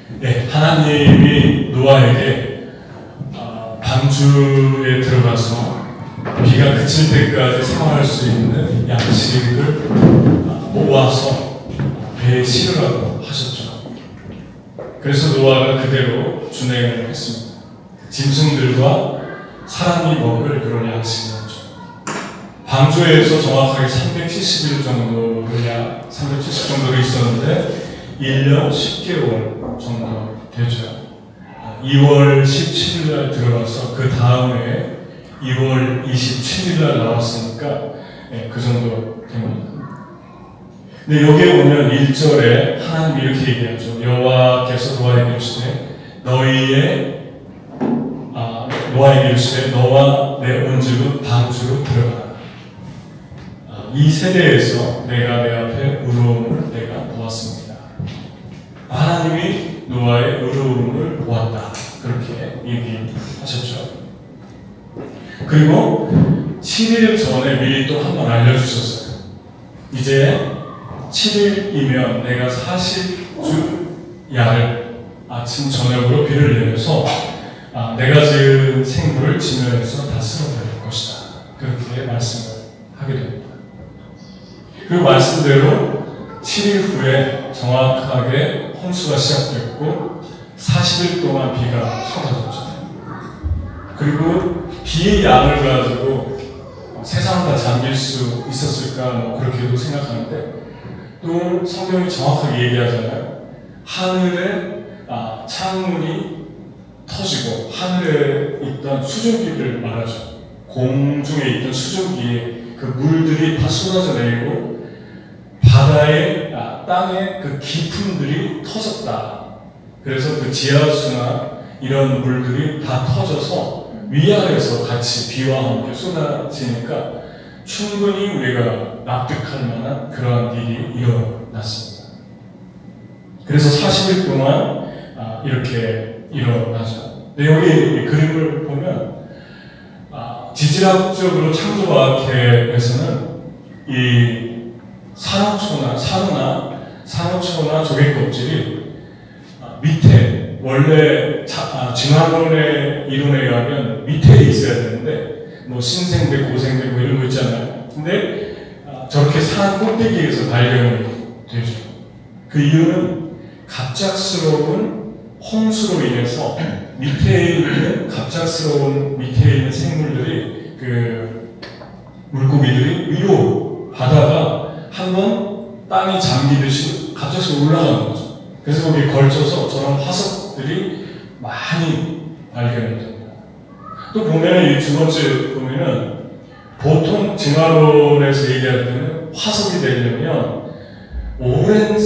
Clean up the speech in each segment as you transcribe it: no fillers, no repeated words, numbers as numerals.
네, 하나님이 노아에게 방주에 들어가서 비가 그칠 때까지 생활할 수 있는 양식을 모아서 배에 실으라고 하셨죠. 그래서 노아가 그대로 준행을 했습니다. 짐승들과 사람이 먹을 그런 양식이었죠. 방주에서 정확하게 370일 정도를 370 정도로 있었는데 1년 10개월 정도 되죠. 2월 17일 날 들어가서 그 다음에 2월 27일 날 나왔으니까 그 정도 됩니다. 근데 여기에 보면 1절에 하나님이 이렇게 얘기하죠. 여호와께서 노아에게 이르시되 노아에게 이르시되 너와 내 온 집은 방주로 들어가라. 이 세대에서 내가 내 앞에 의로움을 내가 보았습니다. 하나님이 노아의 의로움을 보았다. 그렇게 얘기하셨죠. 그리고 7일 전에 미리 또 한 번 알려주셨어요. 이제 7일이면 내가 40주 야를 아침 저녁으로 비를 내려서 내가 지은 생물을 지면에서 다 쓸어버릴 것이다. 그렇게 말씀을 하게 됩니다. 그 말씀대로 7일 후에 정확하게 홍수가 시작됐고 40일 동안 비가 쏟아졌죠. 그리고 비의 양을 가지고 세상 다 잠길 수 있었을까 그렇게도 생각하는데 또 성경이 정확하게 얘기하잖아요. 하늘에 창문이 터지고 하늘에 있던 수증기를 말하죠. 공중에 있던 수증기에 그 물들이 다 쏟아져 내리고 바다의 땅의 그 깊음들이 터졌다. 그래서 그 지하수나 이런 물들이 다 터져서 위아래에서 같이 비와 함께 쏟아지니까 충분히 우리가 납득할 만한 그러한 일이 일어났습니다. 그래서 40일 동안 이렇게 일어나죠. 근데 여기 그림을 보면 지질학적으로 창조과학회에서는 이 산호초나 조개껍질이 밑에 원래 진화론의 이론에 의하면 밑에 있어야 되는데 뭐 신생대, 고생대 뭐 이런 거 있잖아요. 근데 저렇게 산 꼭대기에서 발견이 되죠. 그 이유는 갑작스러운 홍수로 인해서 밑에 있는 생물들이 그 물고기들이 위로 바다가 한번 땅이 잠기듯이 갑자기 올라가는 거죠. 그래서 거기에 걸쳐서 저런 화석들이 많이 발견이 됩니다. 또 보면 이 두 번째 보면은 보통 진화론에서 얘기할 때는 화석이 되려면 오랜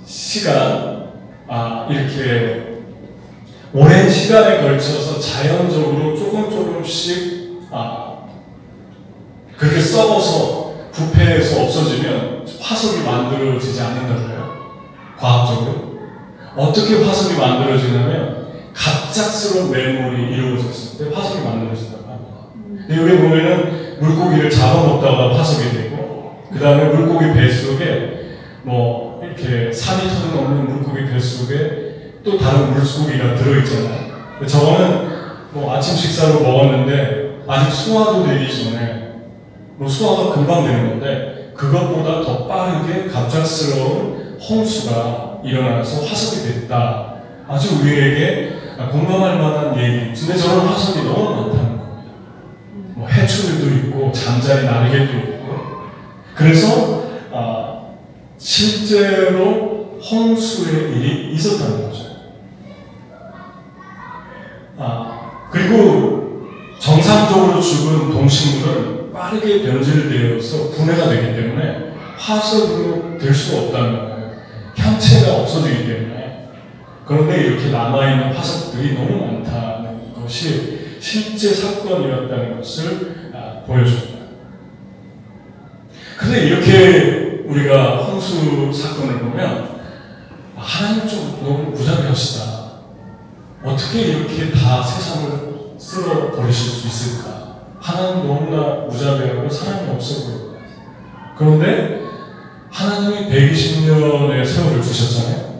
시간 이렇게 오랜 시간에 걸쳐서 자연적으로 조금씩 그렇게 썩어서 부패해서 없어지면 화석이 만들어지지 않는다고요. 과학적으로 어떻게 화석이 만들어지냐면 갑작스러운 매몰이 이루어졌을 때 화석이 만들어진다고 합니다. 근데 여기 보면은 물고기를 잡아먹다가 화석이 되고 그 다음에 물고기 뱃속에 뭐 이렇게 4m 넘는 물고기 뱃속에 또 다른 물고기가 들어있잖아요. 저거는 뭐 아침 식사로 먹었는데 아직 소화도 되기 전에 뭐 소화가 금방 되는 건데 그것보다 더 빠르게 갑작스러운 홍수가 일어나서 화석이 됐다. 아주 우리에게 공감할 만한 얘기. 근데 저런 화석이 너무 많다는 겁니다. 뭐 해초들도 있고 잠자리 날개도 있고. 그래서 실제로 홍수의 일이 있었다는 거죠. 그리고 정상적으로 죽은 동식물은 빠르게 변질되어서 분해가 되기 때문에 화석으로 될 수가 없다는 거예요. 형체가 없어지기 때문에. 그런데 이렇게 남아있는 화석들이 너무 많다는 것이 실제 사건이었다는 것을 보여줍니다. 그런데 이렇게 우리가 홍수 사건을 보면 하나님 좀 너무 무자비하시다. 어떻게 이렇게 다 세상을 쓸어버리실 수 있을까? 하나님 너무나 무자비하고 사랑이 없어 보입니다. 그런데 하나님이 120년의 세월을 주셨잖아요.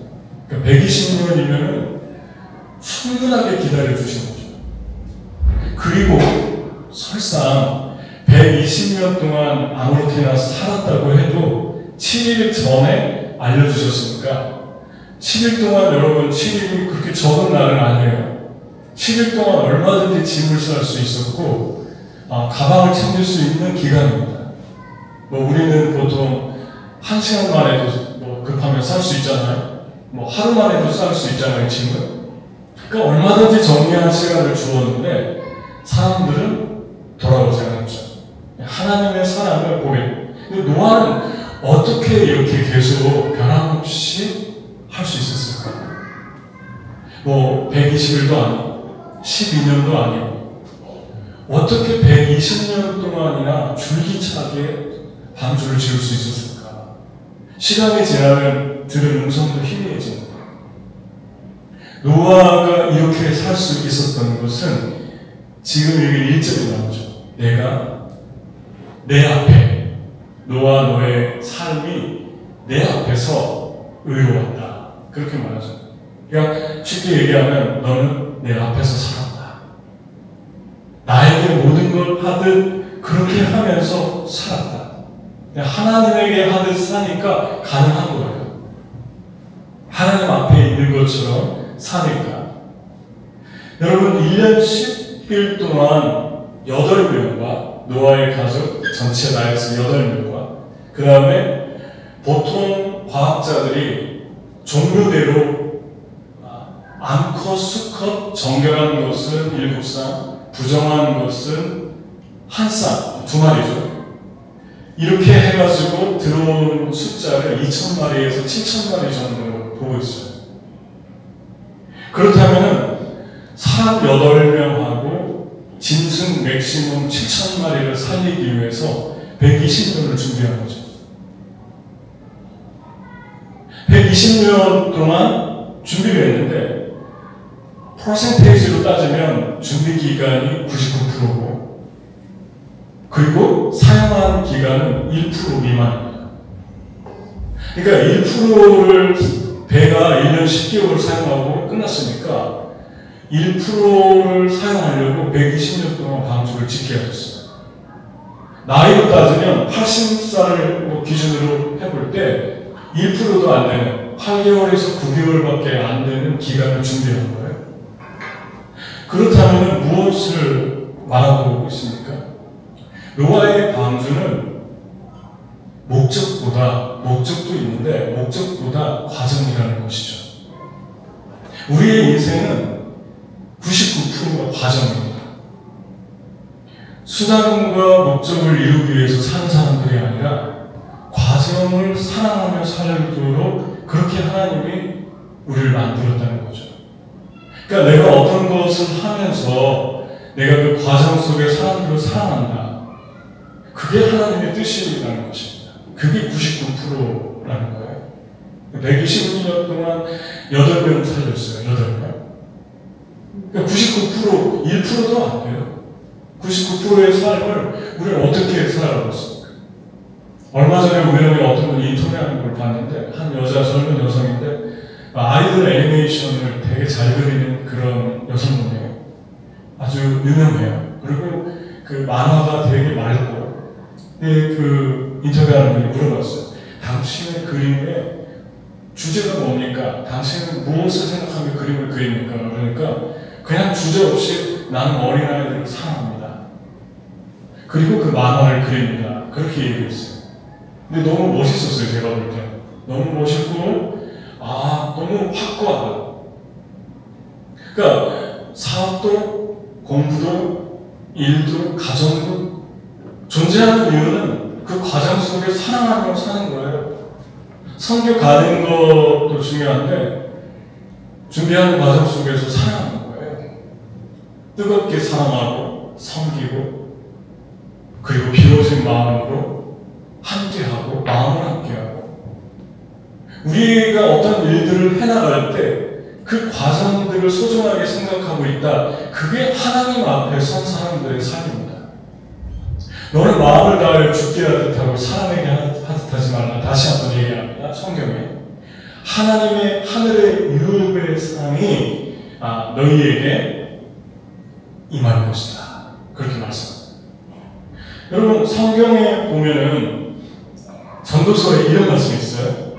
그러니까 120년이면 충분하게 기다려주신 거죠. 그리고 설상 120년 동안 아무렇게나 살았다고 해도 7일 전에 알려주셨으니까 7일 동안 여러분 7일이 그렇게 적은 날은 아니에요. 7일 동안 얼마든지 짐을 쌀 수 있었고 가방을 챙길 수 있는 기간입니다. 뭐 우리는 보통 1시간 만에도 뭐 급하면 쌀 수 있잖아요. 뭐 하루 만에도 쌀 수 있잖아요, 짐을. 그러니까 얼마든지 정리할 시간을 주었는데 사람들은 돌아오지 않았죠. 하나님의 사랑을 보게. 근데 노아는 어떻게 이렇게 계속 변함없이 할 수 있었을까? 뭐 120일도 아니고 12년도 아니고 어떻게 120년 동안이나 줄기차게 방주를 지을 수 있었을까? 시간이 지나면 들은 음성도 희미해집니다. 노아가 이렇게 살 수 있었던 것은 지금 여기 1절에 나오죠. 내가 내 앞에 노아 너의 삶이 내 앞에서 의로웠다. 그렇게 말하죠. 그러니까 쉽게 얘기하면 너는 내 앞에서 살았다. 나에게 모든 걸 하듯 그렇게 하면서 살았다. 하나님에게 하듯 사니까 가능한 거예요. 하나님 앞에 있는 것처럼 사니까. 여러분 1년 10일 동안 8명과 노아의 가족 전체 나에서 8명과 그 다음에 보통 과학자들이 종류대로 암컷, 수컷, 정결한 것은 7쌍, 부정한 것은 1쌍, 2마리죠. 이렇게 해가지고 들어온 숫자를 2,000마리에서 7,000마리 정도로 보고 있어요. 그렇다면 사람 8명하고 짐승 맥시멈 7,000마리를 살리기 위해서 120년을 준비한 거죠. 120년 동안 준비를 했는데 퍼센테이지로 따지면 준비 기간이 99%고 그리고 사용한 기간은 1% 미만입니다. 그러니까 1%를 배가 1년 10개월 사용하고 끝났으니까 1%를 사용하려고 120년 동안 방주를 짓게 하셨어요. 나이로 따지면 80살을 기준으로 해볼 때 1%도 안 되는 8개월에서 9개월밖에 안 되는 기간을 준비한 거예요. 그렇다면 무엇을 말하고 있습니까? 노아의 방주는 목적도 있는데 목적보다 과정이라는 것이죠. 우리의 인생은 99%가 과정입니다. 수단과 목적을 이루기 위해서 사는 사람들이 아니라 과정을 사랑하며 살도록 그렇게 하나님이 우리를 만들었다는 거죠. 그러니까 내가 어떤 것을 하면서 내가 그 과정 속에 사람들을 사랑한다. 그게 하나님의 뜻이라는 것입니다. 그게 99%라는 거예요. 120년 동안 8명 살렸어요. 8명. 그러니까 99%, 1%도 안 돼요. 99%의 삶을 우리는 어떻게 살아가고 있습니까? 얼마 전에 우연히 어떤 분이 인터뷰하는 걸 봤는데 한 젊은 여성인데 아이들 애니메이션을 되게 잘 그리는 그런 여성분이에요. 아주 유명해요. 그리고 그 만화가 되게 맑고 그 인터뷰하는 분이 물어봤어요. 당신의 그림의 주제가 뭡니까? 당신은 무엇을 생각하며 그림을 그립니까? 그러니까 그냥 주제 없이 나는 어린아이들을 사랑합니다. 그리고 그 만화를 그립니다. 그렇게 얘기했어요. 근데 너무 멋있었어요. 제가 볼 때. 너무 멋있고 너무 확고하다. 그러니까 사업도 공부도 일도 가정도 존재하는 이유는 그 과정 속에 사랑하며 사는 거예요. 성교 가는 것도 중요한데 준비하는 과정 속에서 사랑하는 거예요. 뜨겁게 사랑하고 섬기고 그리고 비워진 마음으로 함께하고 마음을 함께하고 우리가 어떤 일들을 해나갈 때 그 과정들을 소중하게 생각하고 있다. 그게 하나님 앞에 선 사람들의 삶입니다. 너는 마음을 다하여 죽게 하듯 하고 사람에게 하듯 하지 말라. 다시 한번 얘기합니다. 성경에 하나님의 하늘의 너희에게 임할 것이다. 그렇게 말씀합니다. 여러분, 성경에 보면은 전도서에 이런 말씀이 있어요.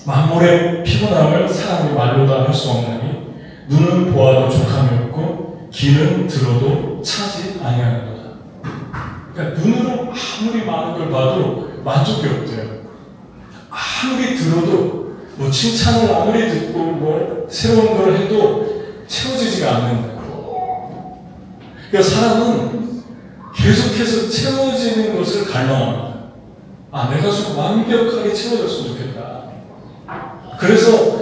만물의 피곤함을 사람이 말로다 할 수 없나니 눈은 보아도 족함이 없고 귀는 들어도 차지 아니하는도다. 그러니까 눈으로 아무리 많은 걸 봐도 만족이 없대요. 아무리 들어도 뭐 칭찬을 아무리 듣고 뭐 새로운 걸 해도 채워지지가 않는다. 그러니까 사람은 계속해서 채워지는 것을 갈망합니다. 내가 좀 완벽하게 채워졌으면 좋겠다. 그래서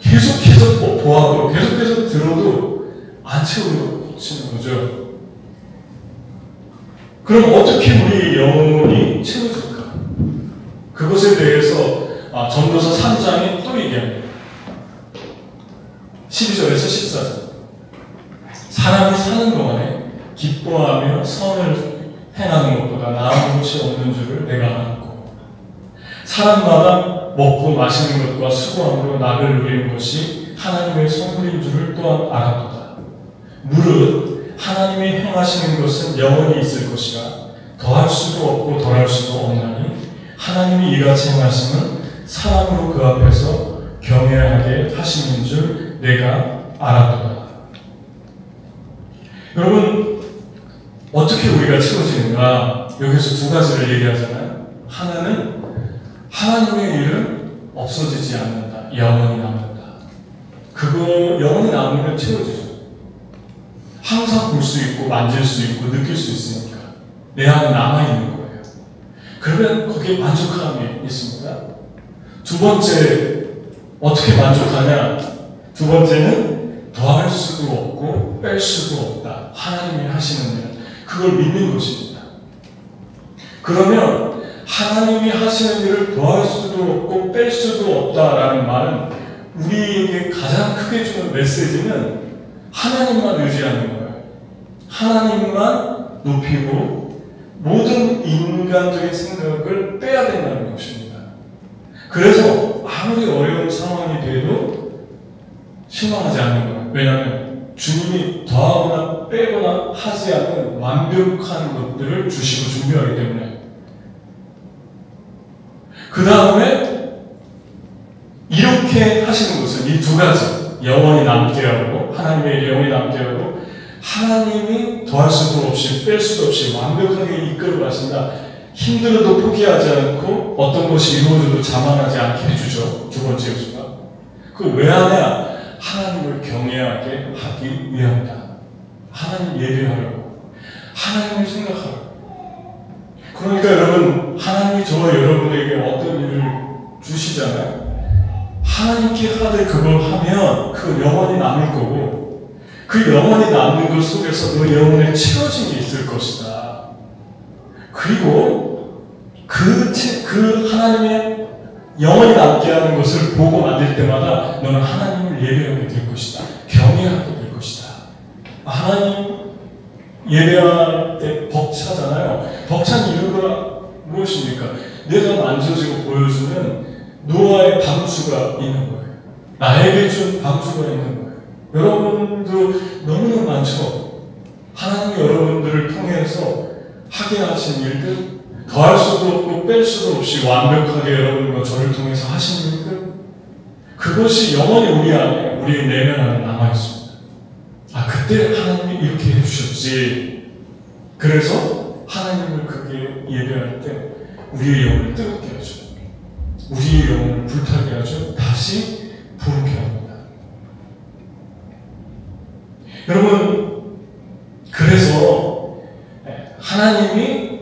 계속해서 보아도 계속해서 들어도 안 채워지는 거죠. 그럼 어떻게 우리 영혼이 채워질까? 그것에 대해서 전도서 3장이 또 얘기합니다. 12절에서 14절. 사람이 사는 동안에 기뻐하며 선을 행하는 것보다 나은 것이 없는 줄을 내가 알았고, 사람마다 먹고 마시는 것과 수고함으로 낙을 누리는 것이 하나님의 선물인 줄을 또한 알았도다. 무릇 하나님이 행하시는 것은 영원히 있을 것이라 더할 수도 없고 덜할 수도 없나니 하나님이 이같이 행하심은 사람으로 그 앞에서 경외하게 하시는 줄 내가 알았도다. 여러분, 어떻게 우리가 채워지는가? 여기서 두 가지를 얘기하잖아요. 하나는 하나님의 일은 없어지지 않는다. 영원히 남는다. 그거 영원히 남으면 채워지죠. 항상 볼 수 있고 만질 수 있고 느낄 수 있으니까 내 안에 남아있는 거예요. 그러면 거기에 만족함이 있습니다. 두 번째, 어떻게 만족하냐? 두 번째는 더할 수도 없고 뺄 수도 없다. 하나님이 하시는 일, 그걸 믿는 것입니다. 그러면 하나님이 하시는 일을 더할 수도 없고 뺄 수도 없다라는 말은 우리에게 가장 크게 주는 메시지는 하나님만 의지하는 거예요. 하나님만 높이고 모든 인간적인 생각을 빼야 된다는 것입니다. 그래서 아무리 어려운 상황이 돼도 실망하지 않는 거예요. 왜냐하면 주님이 더하거나 빼거나 하지 않는 완벽한 것들을 주시고 준비하기 때문에. 그 다음에 이렇게 하시는 것은 이 두 가지, 영원히 남게 하고 하나님의 일 영원히 남게 하고 하나님이 더할 수도 없이 뺄 수도 없이 완벽하게 이끌어 가신다. 힘들어도 포기하지 않고 어떤 것이 이루어져도 자만하지 않게 해주죠. 두 번째 요소가. 그 왜 하냐? 하나님을 경외하게 하기 위함이다. 하나님 예배하려고, 하나님을 생각하라고. 그러니까 여러분, 하나님이 저와 여러분에게 어떤 일을 주시잖아요. 하나님께 하되 그걸 하면 그 영원히 남을 거고, 그 영원히 남는 것 속에서 너 영혼에 채워짐이 있을 것이다. 그리고 그 하나님의 영원히 남게 하는 것을 보고 만들 때마다 너는 하나님을 예배하게 될 것이다. 경외하게 될 것이다. 하나님 예배할 때 벅차잖아요. 벅찬 이유가 무엇입니까? 내가 만져지고 보여주는 노아의 방수가 있는 거예요. 나에게 준 방수가 있는 거예요. 여러분도 너무나 많죠. 하나님이 여러분들을 통해서 하게 하신 일들, 더할 수도 없고 뺄 수도 없이 완벽하게 여러분과 저를 통해서 하신 일들, 그것이 영원히 우리 안에, 우리 내면 안에 남아있습니다. 그때 하나님이 이렇게 해주셨지. 그래서 하나님을 그게 예배할 때 우리의 영혼을 뜨겁게 하죠. 우리의 영혼을 불타게 하죠. 다시 부르게 합니다. 여러분, 그래서 하나님이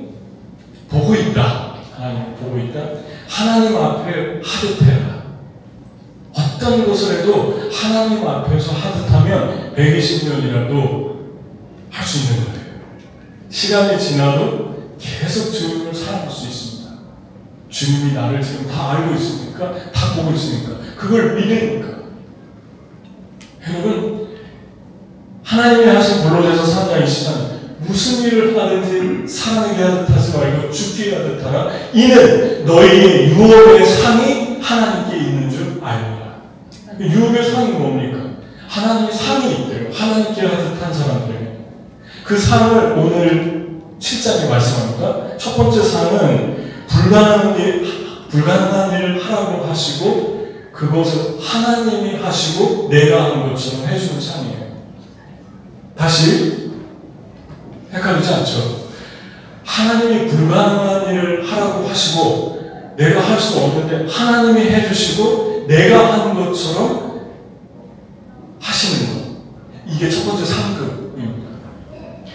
보고 있다. 하나님 보고 있다. 하나님 앞에 하듯 해라. 어떤 것을 해도 하나님 앞에서 하듯 하면 120년이라도 할 수 있는 거예요. 시간이 지나도 계속 주님을 사랑할 수 있습니다. 주님이 나를 지금 다 알고 있으니까, 다 보고 있으니까, 그걸 믿으니까. 여러분, 하나님이 하신 골로새서 3장 24절, 무슨 일을 하든지 살아내게 하듯 하지 말고 죽게 하듯 하라. 이는 너희의 유업의 상이 하나님께 있는 줄 알라. 유업의 상이 뭡니까? 하나님이 상이 있대요. 하나님께 하듯한 사람들에게. 그 상을 오늘 7장에 말씀합니다. 첫 번째 상은 불가능한 일을 하라고 하시고 그것을 하나님이 하시고 내가 한 것처럼 해주는 상이에요. 다시 헷갈리지 않죠? 하나님이 불가능한 일을 하라고 하시고 내가 할 수 없는데 하나님이 해주시고 내가 한 것처럼 하시는 것. 이게 첫 번째 상급입니다.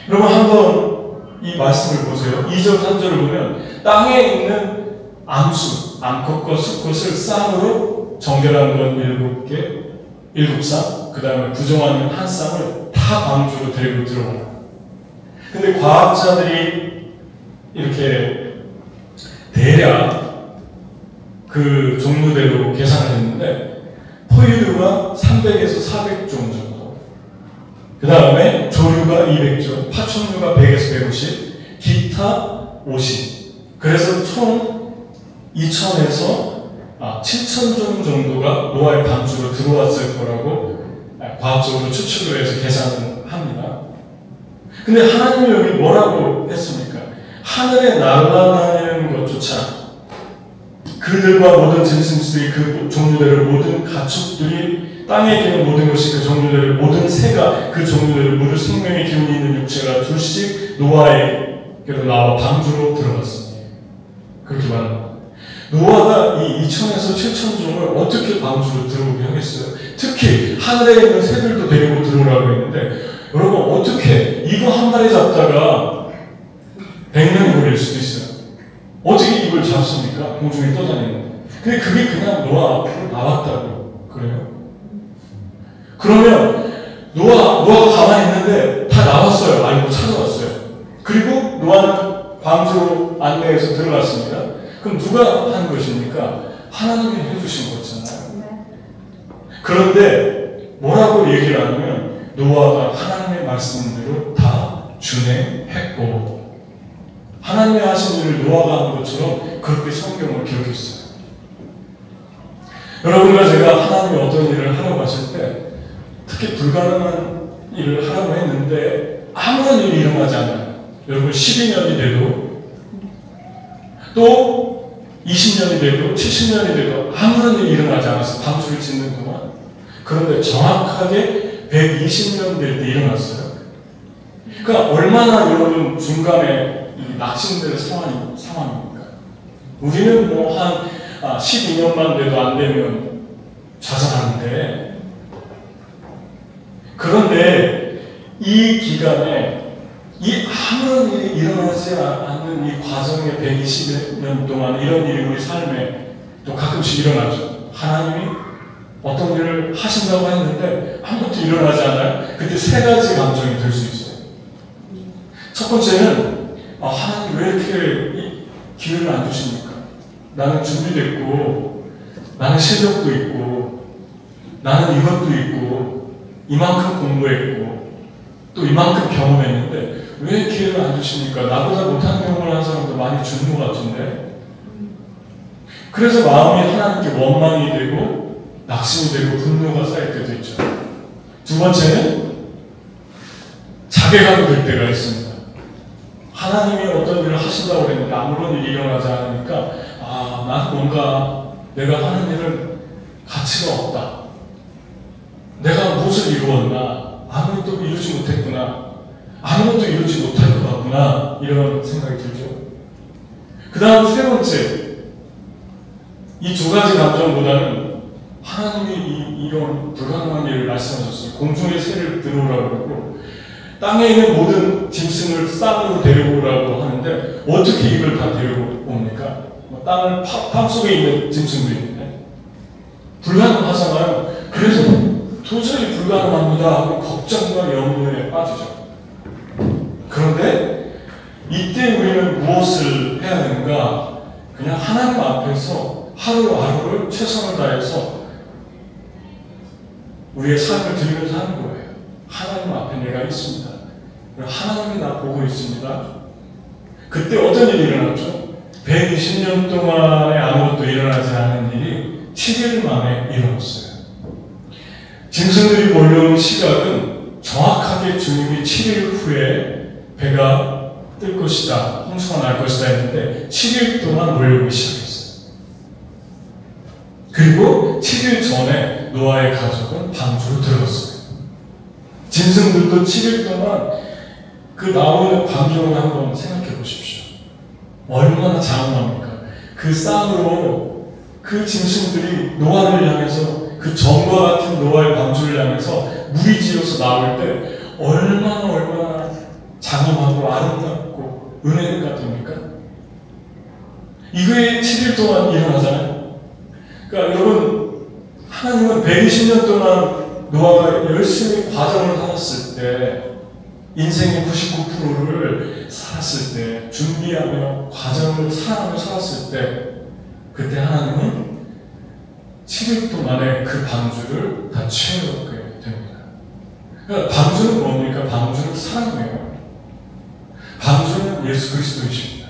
여러분 한번 이 말씀을 보세요. 2절 3절을 보면 땅에 있는 암컷과 수컷을 쌍으로 정결한 건 7개, 7쌍, 그 다음에 부정한 한 쌍을 다 방주로 데리고 들어가요. 근데 과학자들이 이렇게 대략 그 종류대로 계산을 했는데 포유류가 300에서 400종 정도, 그 다음에 조류가 200종, 파충류가 100에서 150, 기타 50. 그래서 총 2000에서 7000종 정도가 노아의 방주로 들어왔을 거라고 과학적으로 추측을 해서 계산을 합니다. 근데 하나님이 여기 뭐라고 했습니까? 하늘에 날아다니는 것조차 그들과 모든 짐승들이 그 종류대로 모든 가축들이 땅에 기는 모든 것이 그 종류대로 모든 새가 그 종류대로 모든 생명의 기운이 있는 육체가 둘씩 노아에게로 나와 방주로 들어갔습니다. 그렇게 말합니다. 노아가 이 2000에서 7000종을 어떻게 방주로 들어오게 하겠어요? 특히 하늘에 있는 새들도 데리고 들어오라고 했는데 여러분 어떻게 이거 한 마리 잡다가 100년이 걸릴 수도 있어요. 어떻게 이걸 잡습니까? 공중에 떠다니는데. 근데 그게 그냥 노아 앞으로 나왔다고 그래요? 그러면 노아가 가만히 있는데 다 나왔어요. 알고 찾아왔어요. 그리고 노아는 방주로 안내해서 들어갔습니다. 그럼 누가 한 것입니까? 하나님이 해주신 거잖아요. 그런데 뭐라고 얘기를 하냐면 노아가 하나님의 말씀대로 다 준행했고 하나님이 하신 일을 노아가 한 것처럼 그렇게 성경을 기록했어요. 여러분과 제가 하나님이 어떤 일을 하라고 하실 때 특히 불가능한 일을 하라고 했는데 아무런 일이 일어나지 않아요. 여러분 12년이 돼도 또 20년이 돼도 70년이 돼도 아무런 일이 일어나지 않았어요. 방주를 짓는 동안. 그런데 정확하게 120년 될 때 일어났어요. 그러니까 얼마나 여러분 중간에 낙심될 상황입니까? 우리는 뭐 한 12년만 돼도 안 되면 자살하는데 그런데 이 기간에 이 아무런 일이 일어나지 않는 이 과정의 120년 동안 이런 일이 우리 삶에 또 가끔씩 일어나죠. 하나님이 어떤 일을 하신다고 했는데 아무것도 일어나지 않아요. 그때 세 가지 감정이 들 수 있어요. 첫 번째는 하나님 왜 이렇게 기회를 안 주십니까? 나는 준비됐고 나는 실력도 있고 나는 이것도 있고 이만큼 공부했고 또 이만큼 경험했는데 왜 기회를 안 주십니까? 나보다 못한 경험을 한 사람도 많이 주는 것 같은데. 그래서 마음이 하나님께 원망이 되고 낙심이 되고 분노가 쌓일 때도 있죠. 두 번째는 자괴감이 들 때가 있습니다. 하나님이 어떤 일을 하신다고 했는데 아무런 일이 일어나지 않으니까 난 뭔가 내가 하는 일은 가치가 없다. 내가 무엇을 이루었나? 아무것도 이루지 못했구나. 아무것도 이루지 못할 것 같구나. 이런 생각이 들죠. 그 다음 세 번째, 이 두 가지 감정보다는 하나님이 이런 불가능한 일을 말씀하셨어요. 공중의 새를 들어오라고 하고 땅에 있는 모든 짐승을 쌍으로 데려오라고 하는데 어떻게 이걸 다 데려옵니까? 땅을 팜 속에 있는 짐승도 있는데 불가능하잖아요. 그래서 도저히 불가능합니다 하고 걱정과 염려에 빠지죠. 그런데 이때 우리는 무엇을 해야 되는가? 그냥 하나님 앞에서 하루하루를 최선을 다해서 우리의 삶을 드리면서 하는 거예요. 하나님 앞에 내가 있습니다. 하나님이 나 보고 있습니다. 그때 어떤 일이 일어났죠? 120년 동안에 아무것도 일어나지 않은 일이 7일 만에 일어났어요. 짐승들이 몰려온 시각은 정확하게 주님이 7일 후에 배가 뜰 것이다, 홍수가 날 것이다 했는데 7일 동안 몰려오기 시작했어요. 그리고 7일 전에 노아의 가족은 방주로 들어갔어요. 짐승들도 7일 동안 그 나오는 광경을 한번 생각해 보십시오. 얼마나 장엄합니까? 그 쌍으로 그 짐승들이 노아를 향해서, 그 전과 같은 노아의 방주를 향해서 무리지어서 나올 때 얼마나 장엄하고 아름답고 은혜를 같습니까? 이거에 7일 동안 일어나잖아요. 그러니까 여러분, 하나님은 120년 동안 노아가 열심히 과정을 살았을 때, 인생의 99%를 살았을 때, 준비하며 과정을 사랑하며 살았을 때, 그때 하나님은 7일 동안에 그 방주를 다 채우게 됩니다. 그러니까 방주는 뭡니까? 방주는 사랑이에요. 방주는 예수 그리스도이십니다.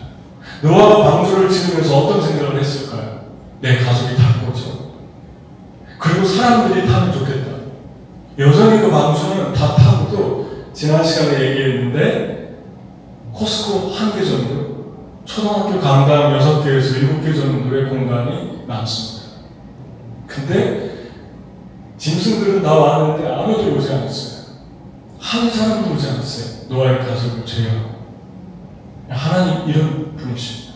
노아가 방주를 지으면서 어떤 생각을 했을까요? 내 가족이 탈 거죠. 그리고 사람들이 타면 좋겠다. 여전히 그 방주는 다 타고도 지난 시간에 얘기했는데 코스코 1개 정도, 초등학교 강당 6개에서 7개 정도의 공간이 남습니다. 근데 짐승들은 다 왔는데 아무도 오지 않았어요. 한 사람도 오지 않았어요. 노아의 가족을 제외하고. 하나님 이런 분이십니다.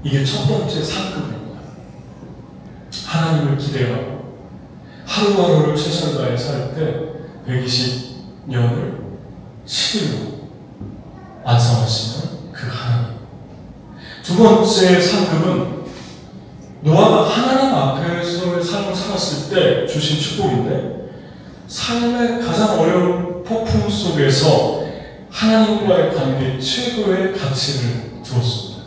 이게 첫 번째 상급입니다. 하나님을 기대하고 하루하루를 최선을 다해 살 때 120년을 7일로 완성하시는 그 하나님. 두 번째 상급은 노아가 하나님 앞에서의 삶을 살았을 때 주신 축복인데, 삶의 가장 어려운 폭풍 속에서 하나님과의 관계에 최고의 가치를 두었습니다.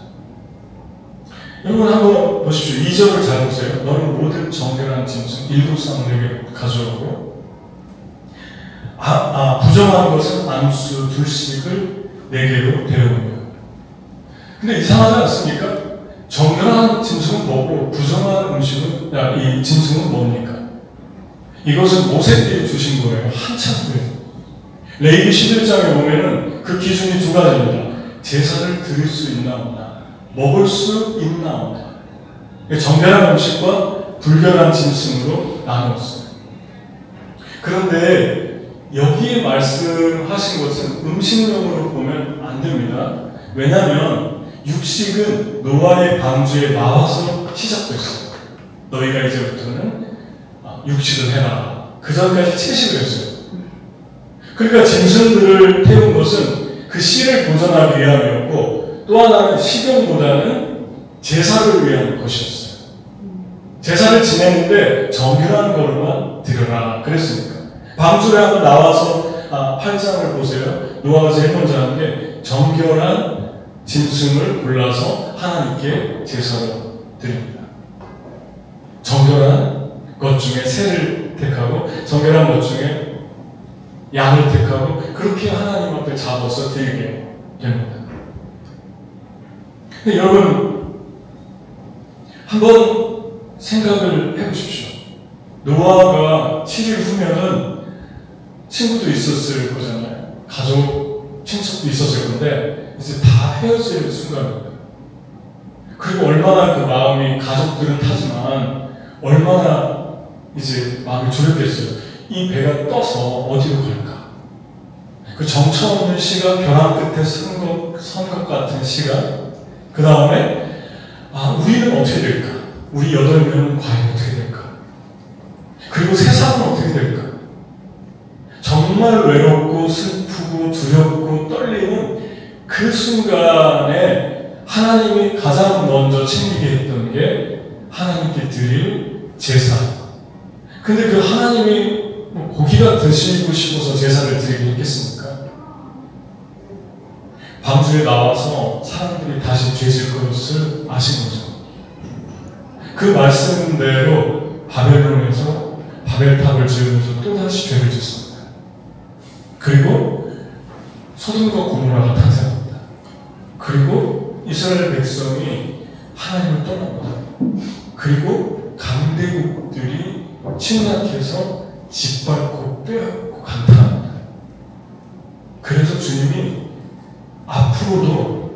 여러분 한번 보십시오. 2절을 잘 보세요. 너는 모든 정결한 짐승 7쌍을 내게 가져오고 부정한 것은 암수 2씩을 4개로 데려오며. 근데 이상하지 않습니까? 정결한 짐승은 뭐고 부정한 이 짐승은 뭡니까? 이것은 모세께 주신 거예요. 한참 후에. 레위기 11장에 보면은 그 기준이 2가지입니다. 제사를 드릴 수 있나 없나, 먹을 수 있나 없나. 정결한 음식과 불결한 짐승으로 나누었어요. 그런데 여기에 말씀하신 것은 음식용으로 보면 안 됩니다. 왜냐하면 육식은 노아의 방주에 나와서 시작됐어요. 너희가 이제부터는 육식을 해라. 그 전까지 채식을 했어요. 그러니까 짐승들을 태운 것은 그 씨를 보존하기 위함이었고, 또 하나는 식용보다는 제사를 위한 것이었어요. 제사를 지냈는데 정결한 것만 드려라 그랬으니까. 방주에 한번 나와서 8장을 보세요. 노아가 제일 먼저 한 게 정결한 짐승을 골라서 하나님께 제사로 드립니다. 정결한 것 중에 새를 택하고 정결한 것 중에 양을 택하고 그렇게 하나님 앞에 잡아서 드리게 됩니다. 근데 여러분 한번 생각을 해보십시오. 노아가 7일 후면은 친구도 있었을 거잖아요. 가족, 친척도 있었을 건데 이제 다 헤어질 순간입니다. 그리고 얼마나 그 마음이, 가족들은 타지만 얼마나 이제 마음이 졸였겠어요. 이 배가 떠서 어디로 갈까? 그 정처없는 시간, 벼랑 끝에 선 것 같은 시간, 그 다음에 우리는 어떻게 될까? 우리 8명은 과연 어떻게 될까? 그리고 세상은 어떻게 될까? 정말 외롭고 슬프고 두렵고 떨리는 그 순간에 하나님이 가장 먼저 챙기게 했던 게 하나님께 드릴 제사. 근데 그 하나님이 고기가 드시고 싶어서 제사를 드리게 했겠습니까? 방주에 나와서 사람들이 다시 죄질 것을 아신 거죠. 그 말씀대로 바벨론에서 바벨탑을 지으면서 또다시 죄를 짓습니다. 그리고 소돔과 고모라가 탄생합니다. 그리고 이스라엘 백성이 하나님을 떠납니다. 그리고 강대국들이 침략해서 짓밟고 앞으로도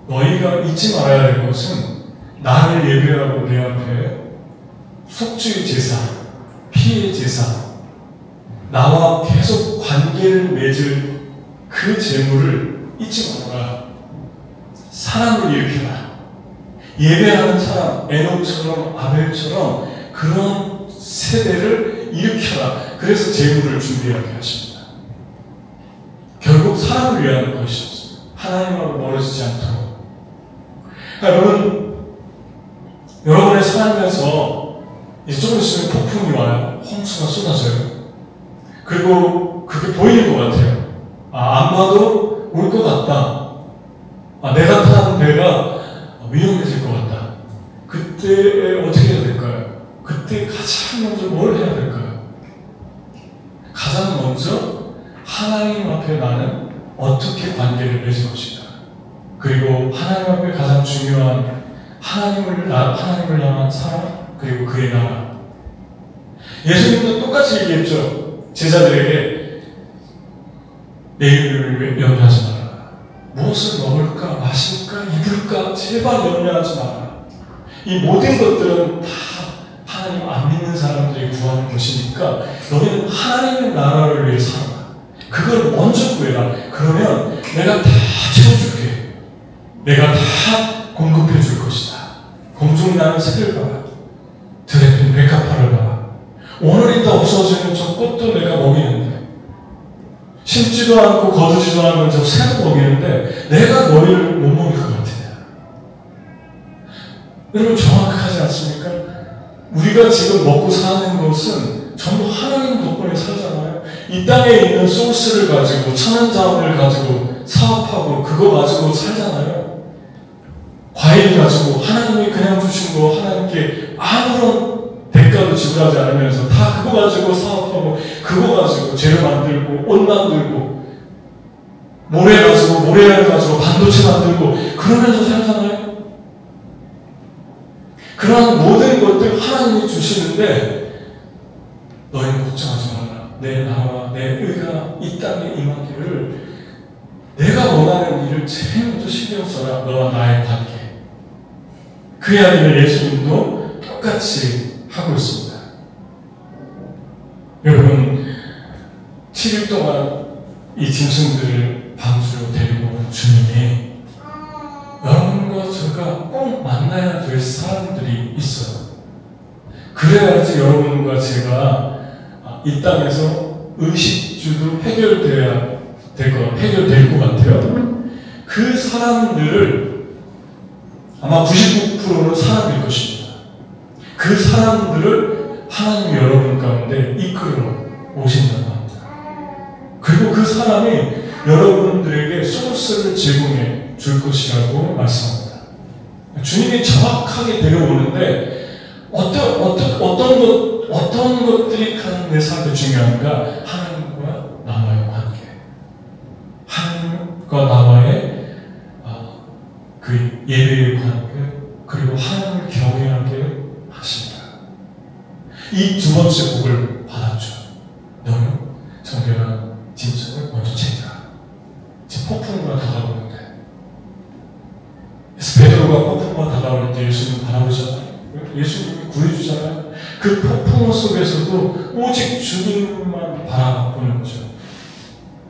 너희가 잊지 말아야 될 것은 나를 예배하고 내 앞에 속죄의 제사, 피의 제사, 나와 계속 관계를 맺을 그 재물을 잊지 말아라. 사람을 일으켜라. 예배하는 사람, 에녹처럼 아벨처럼 그런 세대를 일으켜라. 그래서 재물을 준비하게 하십니다. 결국 사람을 위한 것이었어요. 하나님하고 멀어지지 않도록. 여러분의 삶에서 이제 조금 있으면 폭풍이 와요. 홍수가 쏟아져요. 그리고 그게 보이는 것 같아요. 안 봐도 올 것 같다. 내가 타는 배가 위험해질 것 같다. 그때 어떻게 해야 될까요? 그때 가장 먼저 뭘 해야 될까요? 가장 먼저 하나님 앞에 나는 어떻게 관계를 맺을 것인가. 그리고 하나님 앞에 가장 중요한 하나님을 향한 사랑, 그리고 그의 나라. 예수님도 똑같이 얘기했죠. 제자들에게 내일을 염려하지 말아라. 무엇을 먹을까, 마실까, 입을까, 제발 염려하지 말아라. 이 모든 것들은 다 하나님 안 믿는 사람들이 구하는 것이니까 너희는 하나님의 나라를 위해 살아라. 그걸 먼저 구해라. 그러면 내가 다 채워줄게. 내가 다 공급해 줄 것이다. 공중나는 새를 봐라. 들에 핀 백합화를 봐라. 오늘 있다 없어지는 저 꽃도 내가 먹이는데, 심지도 않고 거두지도 않는 저 새도 먹이는데 내가 너희를 못 먹일 것 같으냐. 여러분 정확하지 않습니까? 우리가 지금 먹고 사는 것은 전부 하나님 덕분에 살잖아요. 이 땅에 있는 소스를 가지고, 천연자원을 가지고 사업하고 그거 가지고 살잖아요. 과일 가지고 하나님이 그냥 주신 거 하나님께 아무런 대가도 지불하지 않으면서 다 그거 가지고 사업하고, 그거 가지고 재료 만들고, 옷 만들고, 모래 가지고, 모래알 가지고 반도체 만들고 그러면서 살잖아요. 그러한 모든 것들 하나님이 주시는데 너희는 걱정하지 말라. 내 나라와 내 의가 이 땅에 임하기를, 내가 원하는 일을 제일 먼저 신경 써라. 너와 나의 관계. 그 이야기를 예수님도 똑같이 하고 있습니다. 여러분, 7일 동안 이 짐승들을 방주로 데리고 온 주님이 여러분과 제가 꼭 만나야 될 사람들이 있어요. 그래야지 여러분과 제가 이 땅에서 의식주도 해결될 것 같아요. 그 사람들을 아마 99%는 사람일 것입니다. 그 사람들을 하나님이 여러분 가운데 이끌어 오신다고 합니다. 그리고 그 사람이 여러분들에게 소스를 제공해 줄 것이라고 말씀합니다. 주님이 정확하게 데려오는데 어떤 것들이 가장 내 삶에 중요한가? 하나님과 나와의 관계, 하나님과 나와의 그 예배의 관계, 그리고 하나님을 경외하게 하십니다. 이 두 번째 복을 받았죠. 너는 정결한 짐승을 먼저 챙겨라. 지금 폭풍우가 다가오는데, 그래서 베드로가 폭풍우가 다가올 때 예수님 바라보잖아요. 예수님이 구해주잖아요. 그 폭풍우 속에서도 오직 주님만 바라보는 거죠.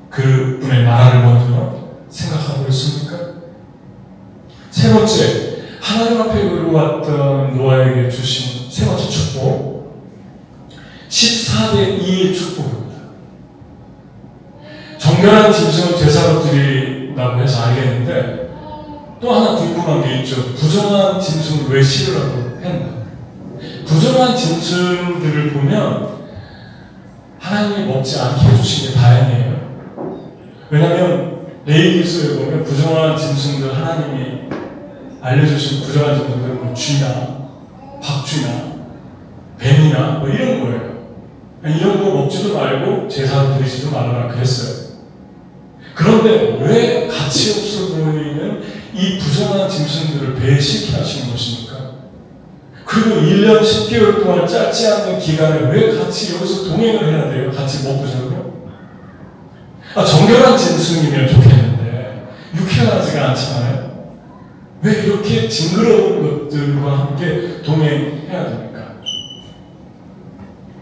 그분의 나라를 먼저 생각하고 있습니까? 세 번째, 하나님 앞에 의로웠던 노아에게 주신 세 번째 축복, 14대 2의 축복입니다. 정결한 짐승은 제사로 드린다고 해서 알겠는데, 또 하나 궁금한 게 있죠. 부정한 짐승을 왜 싫으라고 했나? 부정한 짐승들을 보면 하나님이 먹지 않게 해주신 게 다행이에요. 왜냐하면 레위기서에 보면 부정한 짐승들, 하나님이 알려주신 부정한 짐승들은 뭐 쥐나 박쥐나 뱀이나 뭐 이런 거예요. 이런 거 먹지도 말고 제사로 드리지도 말아라 그랬어요. 그런데 왜 가치 없어 보이는 이 부정한 짐승들을 배에 싣게 하시는 것입니까? 그리고 1년 10개월 동안 짧지 않은 기간에 왜 같이 여기서 동행을 해야 돼요? 같이 먹고 자고요? 정결한 짐승이면 좋겠는데 유쾌하지가 이상하지가 않잖아요. 왜 이렇게 징그러운 것들과 함께 동행해야 됩니까?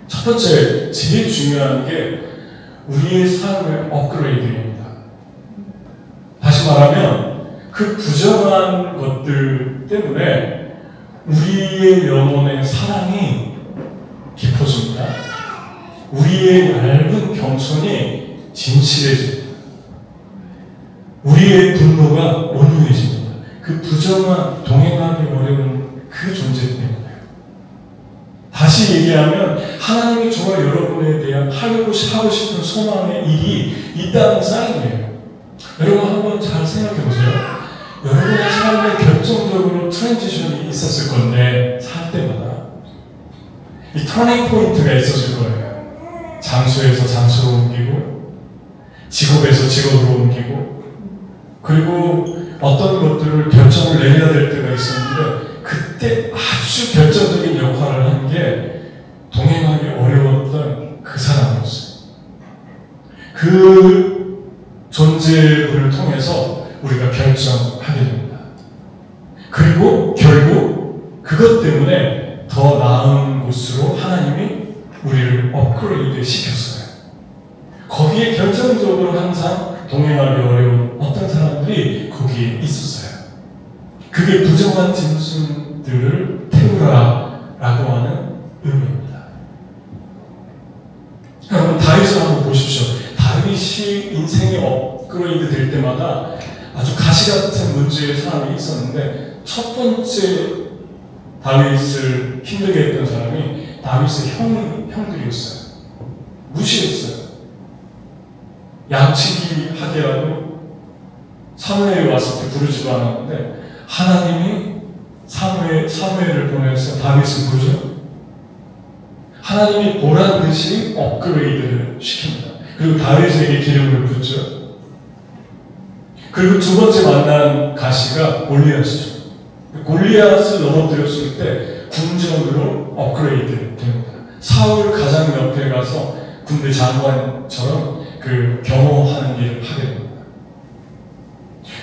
첫 번째, 제일 중요한 게 우리의 삶의 업그레이드입니다. 다시 말하면 그 부정한 것들 때문에 우리의 영혼의 사랑이 깊어집니다. 우리의 얇은 겸손이 진실해집니다. 우리의 분노가 온유해집니다. 그 부정한 동행하기 어려운 그 존재 때문에. 다시 얘기하면 하나님이 정말 여러분에 대한 하고 싶은 소망의 일이 있다는 사인이에요. 여러분 한번 잘 생각해 보세요. 여러분의 삶에 결정적으로 트랜지션이 있었을 건데 살 때마다 이 터닝 포인트가 있었을 거예요. 장소에서 장소로 옮기고 직업에서 직업으로 옮기고 그리고 어떤 것들을 결정을 내려야 될 때가 있었는데 그때 아주 결정적인 역할을 한 게 동행하기 어려웠던 그 사람이었어요. 그 존재를 통해서 우리가 결정하게 됩니다. 그리고 결국 그것 때문에 더 나은 곳으로 하나님이 우리를 업그레이드 시켰어요. 거기에 결정적으로 항상 동행하기 어려운 어떤 사람들이 거기에 있었어요. 그게 부정한 짐승들을 태우라라고 하는 의미입니다. 여러분 다윗을 한번 보십시오. 다윗이 인생이 업그레이드 될 때마다 아주 가시같은 문제의 사람이 있었는데 첫 번째 다윗을 힘들게 했던 사람이 다윗의 형들이었어요. 무시했어요. 양치기 하게라도 사무엘이 왔을 때 부르지도 않았는데 하나님이 사무엘을 보내서 다윗을 부르죠. 하나님이 보란 듯이 업그레이드를 시킵니다. 그리고 다윗에게 기름을 붓죠. 그리고 두 번째 만난 가시가 골리앗이죠. 골리앗을 넘어뜨렸을 때 군정으로 업그레이드 됩니다. 사울 가장 옆에 가서 군대 장관처럼 그 경호하는 일을 하게 됩니다.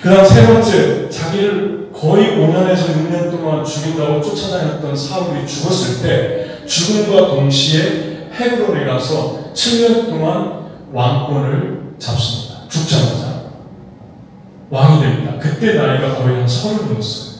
그 다음 세 번째, 자기를 거의 5년에서 6년 동안 죽인다고 쫓아다녔던 사울이 죽었을 때 죽음과 동시에 헤브론에 가서 7년 동안 왕권을 잡습니다. 죽자마자 왕이 됩니다. 그때 나이가 거의 한 30이었어요.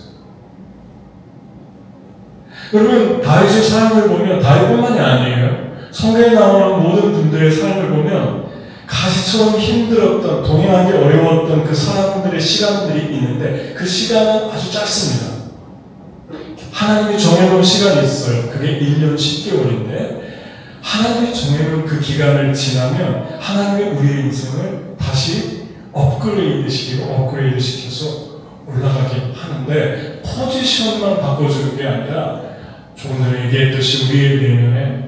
여러분 다윗의 삶을 보면 다윗뿐만이 아니에요. 성경에 나오는 모든 분들의 삶을 보면 가시처럼 힘들었던, 동행하기 어려웠던 그 사람들의 시간들이 있는데 그 시간은 아주 짧습니다. 하나님이 정해놓은 시간이 있어요. 그게 1년 10개월인데 하나님이 정해놓은 그 기간을 지나면 하나님이 우리의 인생을 다시 업그레이드 시켜서 올라가게 하는데 포지션만 바꿔주는 게 아니라 조금 전에 얘기했듯이 우리의 내면에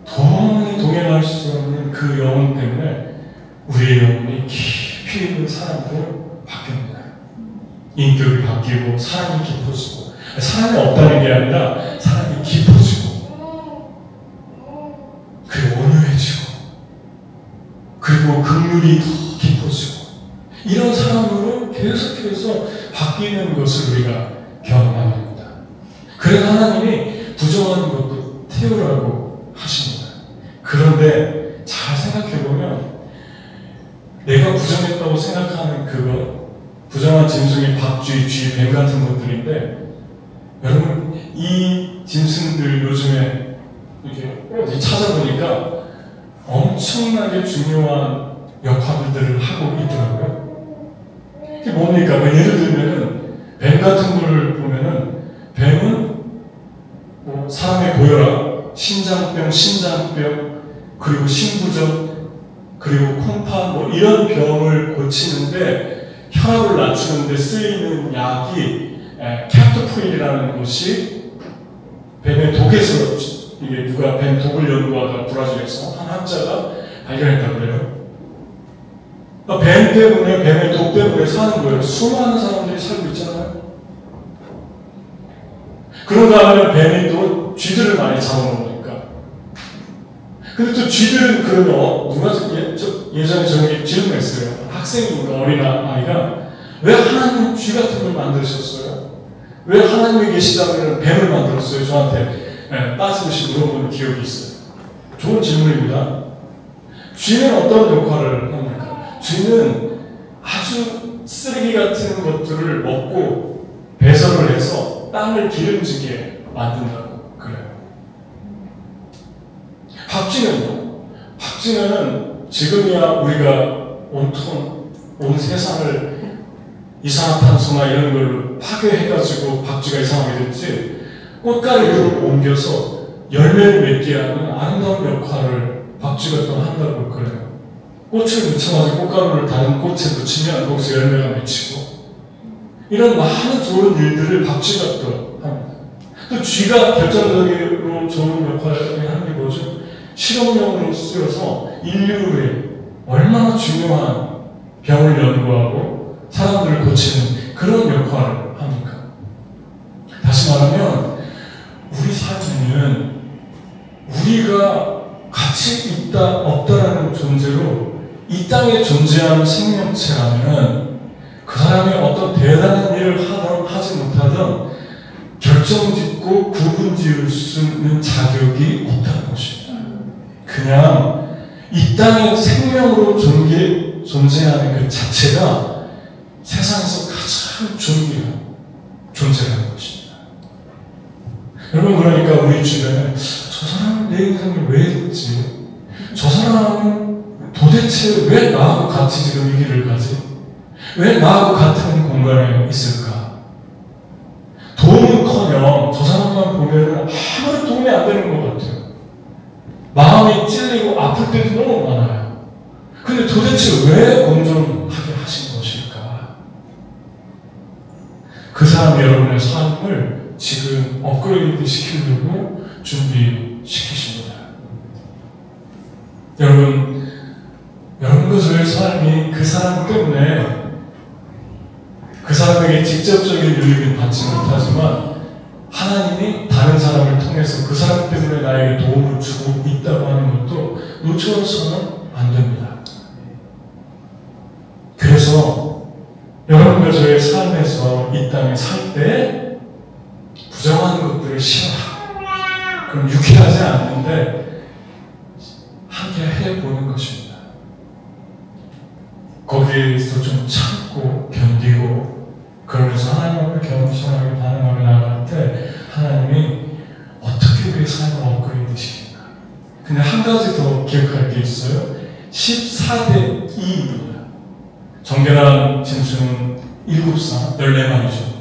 도무지 동행할 수 없는 그 영혼 때문에 우리의 영혼이 깊이 있는 사람으로 바뀝니다. 인격이 바뀌고 사랑이 깊어지고 사랑이 없다는 게 아니라 사랑이 깊어지고 그리고 온유해지고 그리고 긍휼이 더 깊어지고 이런 사람으로 계속해서 바뀌는 것을 우리가 경험하게 됩니다. 그래서 하나님이 부정한 것도 태우라고 하십니다. 그런데 잘 생각해보면 내가 부정했다고 생각하는 그것, 부정한 짐승이 박쥐, 쥐, 뱀 같은 것들인데 여러분 이 짐승들 요즘에 이렇게 어디 찾아보니까 엄청나게 중요한 역할들을 하고 있더라고요. 이게 뭡니까? 뭐 예를 들면은 뱀 같은 걸 보면은 뱀은 뭐 사람의 고혈압, 신장병, 그리고 신부전, 그리고 콩팥 뭐 이런 병을 고치는데 혈압을 낮추는데 쓰이는 약이 캡토프릴이라는 것이 뱀의 독에서 이게 누가 뱀 독을 연구하다 브라질에서 한 학자가 발견했다고 그래요. 뱀 때문에 뱀의 독 때문에 사는 거예요. 수많은 사람들이 살고 있잖아요. 그런가 하면 뱀이 또 쥐들을 많이 잡아먹으니까. 근데 또 쥐들은 그러면 누가 예전에 저에게 질문했어요. 학생인가 어린아이가 왜 하나님은 쥐 같은 걸 만드셨어요? 왜 하나님이 계시다면 뱀을 만들었어요? 저한테 빠짐없이 물어보는 기억이 있어요. 좋은 질문입니다. 쥐는 어떤 역할을 합니까? 쥐는 아주 쓰레기 같은 것들을 먹고 배설을 해서 땅을 기름지게 만든다고 그래요. 박쥐는요? 박쥐는 지금이야 우리가 온 세상을 이산화탄소나 이런 걸로 파괴해가지고 박쥐가 이상하게 됐지, 꽃가루를 옮겨서 열매를 맺게 하는 아름다운 역할을 박쥐가 또 한다고 그래요. 꽃을 묻혀가지고 꽃가루를 다른 꽃에 묻히면 거기서 열매가 맺히고, 이런 많은 좋은 일들을 박쥐가 또 합니다. 또 쥐가 결정적으로 좋은 역할을 하는 게 뭐죠? 실험용으로 쓰여서 인류에 얼마나 중요한 병을 연구하고 사람들을 고치는 그런 역할을 합니까? 다시 말하면 우리 삶에는 우리가 가치 있다 없다라는 존재로 이 땅에 존재하는 생명체라면 그 사람이 어떤 대단한 일을 하든 하지 못하든 결정짓고 구분지을 수 있는 자격이 없다는 것입니다. 그냥 이 땅에 생명으로 존재하는 그 자체가 세상에서 가장 존귀한 존재라는 것입니다. 여러분, 그러니까 우리 주변에 저 사람은 내 인생을 왜 했지? 저 사람은 도대체 왜 나하고 같이 지금 이 길을 가지? 왜 나하고 같은 공간에 있을까? 도움은커녕 저 사람만 보면 아무런 도움이 안 되는 것 같아요. 마음이 찔리고 아플 때도 너무 많아요. 근데 도대체 왜 공존하게 하신 것일까? 그 사람이 여러분의 삶을 지금 업그레이드 시키려고 준비시키십니다. 여러분과 저의 삶이 그 사람 때문에 그 사람에게 직접적인 유익은 받지 못하지만 하나님이 다른 사람을 통해서 그 사람 때문에 나에게 도움을 주고 있다고 하는 것도 놓쳐서는 안 됩니다. 그래서 여러분과 저의 삶에서 이 땅에 살 때 부정한 것들을 싫어하고 그럼 유쾌하지 않는데 함께 해보는 것입니다. 거기에서 좀 참고 견디고 그러면서 하나님 앞에 겸손하게 반응하며 나아갈 때 하나님이 어떻게 우리의 삶을 업그레이드 시킬까? 근데 한 가지 더 기억할 게 있어요. 14대 2입니다. 정결한 짐승은 7쌍, 14마리죠.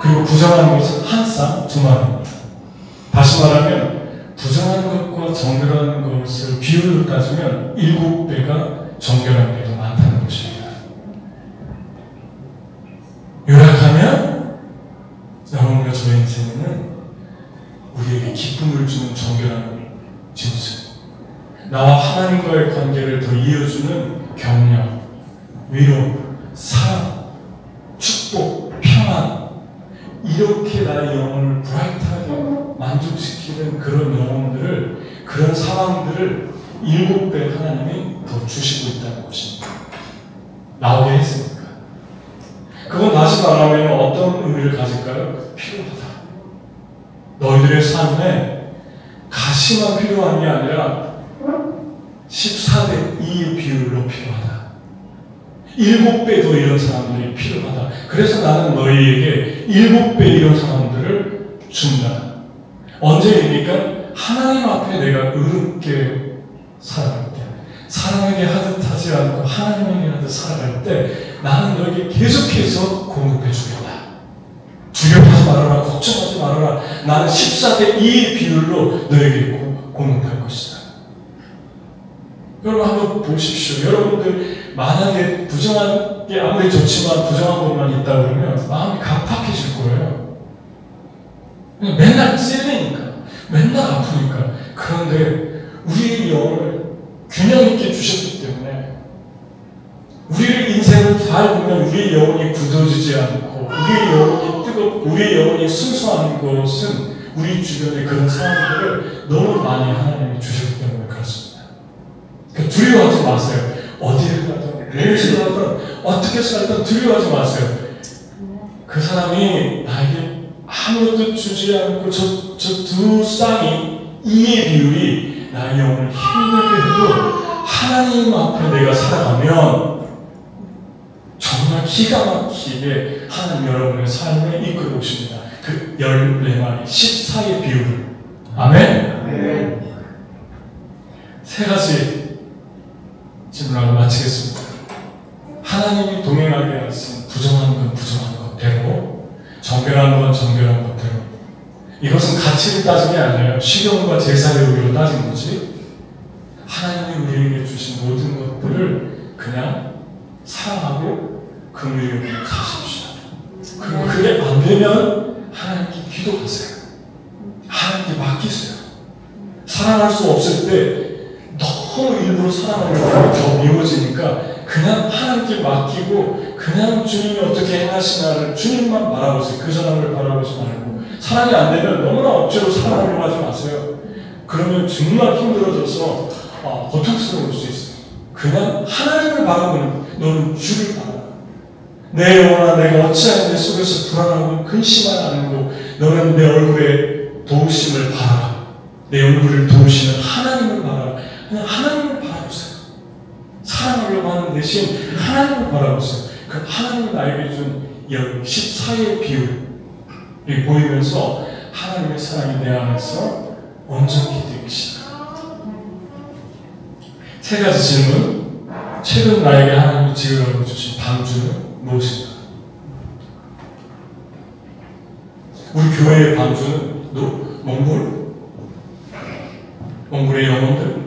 그리고 부정한 것은 1쌍, 2마리입니다. 다시 말하면 부정한 것과 정결한 것을 비율로 따지면 7배가 정결한 게 더 많다는 것입니다. 요약하면 여러분과 저의 인생에는 우리에게 기쁨을 주는 정결한 짐승, 나와 하나님과의 관계를 더 이어주는 격려, 위로, 사랑, 축복, 평안, 이렇게 나의 영혼을 브라이트하게 만족시키는 그런 영혼들을, 그런 상황들을 7배 하나님이 더 주시고 있다는 것입니다. 나오게 했으니까. 그건 다시 말하면 어떤 의미를 가질까요? 필요하다. 너희들의 삶에 가시만 필요한 게 아니라 14대 2의 비율로 필요하다. 7배 더 이런 사람들이 필요하다. 그래서 나는 너희에게 7배 이런 사람들을 준다. 언제입니까? 하나님 앞에 내가 의롭게 살아갈 때, 사람에게 하듯 하지 않고 하나님에게 하듯 살아갈 때 나는 너에게 계속해서 공급해 주겠다. 두려워하지 말아라. 걱정하지 말아라. 나는 14대 2의 비율로 너에게 공급할 것이다. 여러분 한번 보십시오. 여러분들 만약에 부정한 게 아무리 좋지만 부정한 것만 있다 그러면 마음이 갑박해질 거예요. 그냥 맨날 찔리니까, 맨날 아프니까. 그런데 우리의 영혼을 균형 있게 주셨기 때문에 우리의 인생을 잘 보면 우리의 영혼이 굳어지지 않고 우리의 영혼이 뜨겁고 우리의 영혼이 순수한 것은 우리 주변의 그런 상황들을 너무 많이 하나님이 주셨기 때문에 그렇습니다. 그러니까 두려워하지 마세요. 어디를 가든 무엇을 하든 어떻게 살든 두려워하지 마세요. 그 사람이 나에게 아무것도 주지 않고 저 두 쌍이 이의 비율이 나의 영혼을 힘들게 해도 하나님 앞에 내가 살아가면 정말 기가 막히게 하나님 여러분의 삶에 이끌어 오십니다. 그 14마리 14의 비율을. 아멘. 세 가지 질문하고 마치겠습니다. 하나님이 동행하게 하신 부정한 건 부정한 것대로, 정결한 건 정결한 것대로. 이것은 가치를 따진 게 아니에요. 식용과 제사의 의미로 따진 거지. 하나님이 우리에게 주신 모든 것들을 그냥 사랑하고 긍휼히 사십시오. 그리고 그게 안 되면 하나님께 기도하세요. 하나님께 맡기세요. 사랑할 수 없을 때 너무 일부러 사랑하려고 더 미워지니까 그냥 하나님께 맡기고 그냥 주님이 어떻게 행하시나를 주님만 바라보세요. 그 사람을 바라보지 말고. 사랑이 안 되면 너무나 억지로 사랑하려고 하지 마세요. 그러면 정말 힘들어져서 고통스러울 수 있어요. 그냥 하나님을 바라보는, 너는 주를 바라봐. 내 영혼아, 내가 어찌하여 내 속에서 불안하고 근심만 하는고 너는 내 얼굴에 도우심을 바라라. 내 얼굴을 도우시는 하나님을 바라라. 그냥 하나님을 바라보세요. 사랑하려고 하는 대신 하나님을 바라보세요. 그 하나님이 나에게 준 14의 비율이 보이면서 하나님의 사랑이 내 안에서 온전히 되기 시작합니다. 세 가지 질문. 최근 나에게 하나님이 지으라고 주신 방주는 무엇인가? 우리 교회의 방주는 몽골의 영혼들.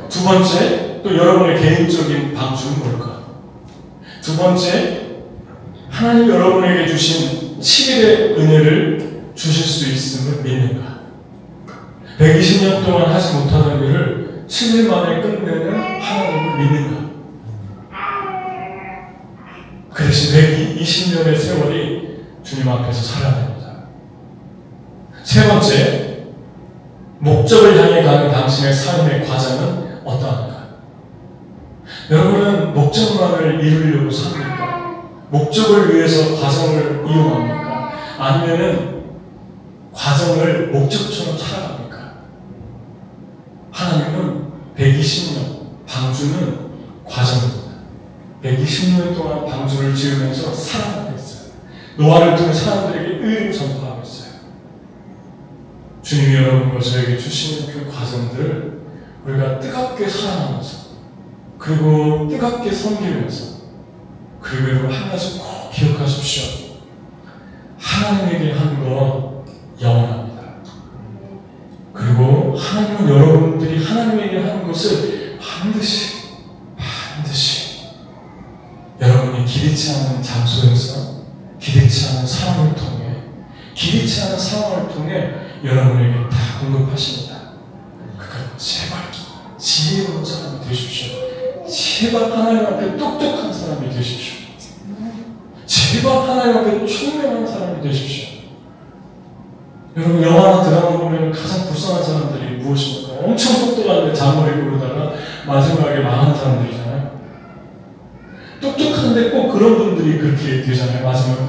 두 번째, 또 여러분의 개인적인 방주는 뭘까? 두 번째, 하나님 여러분에게 주신 7일의 은혜를 주실 수 있음을 믿는가? 120년 동안 하지 못하는 일을 7일 만에 끝내는 하나님을 믿는가? 그 대신 120년의 세월이 주님 앞에서 살아야 됩니다. 세 번째, 목적을 향해 가는 당신의 삶의 과정은 어떠한가? 여러분은 목적만을 이루려고 삽니까? 목적을 위해서 과정을 이용합니까? 아니면은 과정을 목적처럼 살아갑니까? 하나님은 120년, 방주는 과정입니다. 120년 동안 방주를 지으면서 살아가고 있어요. 노아를 통해 사람들에게 의를 전파하고 있어요. 주님이 여러분과 저에게 주시는 그 과정들을 우리가 뜨겁게 사랑하면서, 그리고 뜨겁게 섬기면서, 그리고 여러분 한 가지 꼭 기억하십시오. 하나님에게 한 건 영원합니다. 그리고 하나님은 여러분들이 하나님에게 한 것을 반드시 여러분이 기대치 않은 장소에서, 기대치 않은 사람을 통해, 기대치 않은 상황을 통해 여러분에게 다 공급하십니다. 그러니까 제발 지혜로운 사람이 되십시오. 제발 하나님 앞에 똑똑한 사람이 되십시오. 제발 하나님 앞에 총명한 사람이 되십시오. 여러분 영화나 드라마 보면 가장 불쌍한 사람들이 무엇입니까? 엄청 똑똑한데 잔머리 고르다가 마지막에 망하는 사람들이잖아요. 똑똑한데 꼭 그런 분들이 그렇게 되잖아요, 마지막에.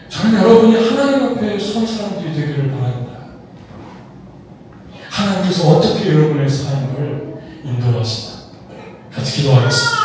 저는 여러분이 하나님 앞에 선 사람들이 되기를 바랍니다. 하나님께서 어떻게 여러분의 삶을 인도하시나? 같이 기도하겠습니다.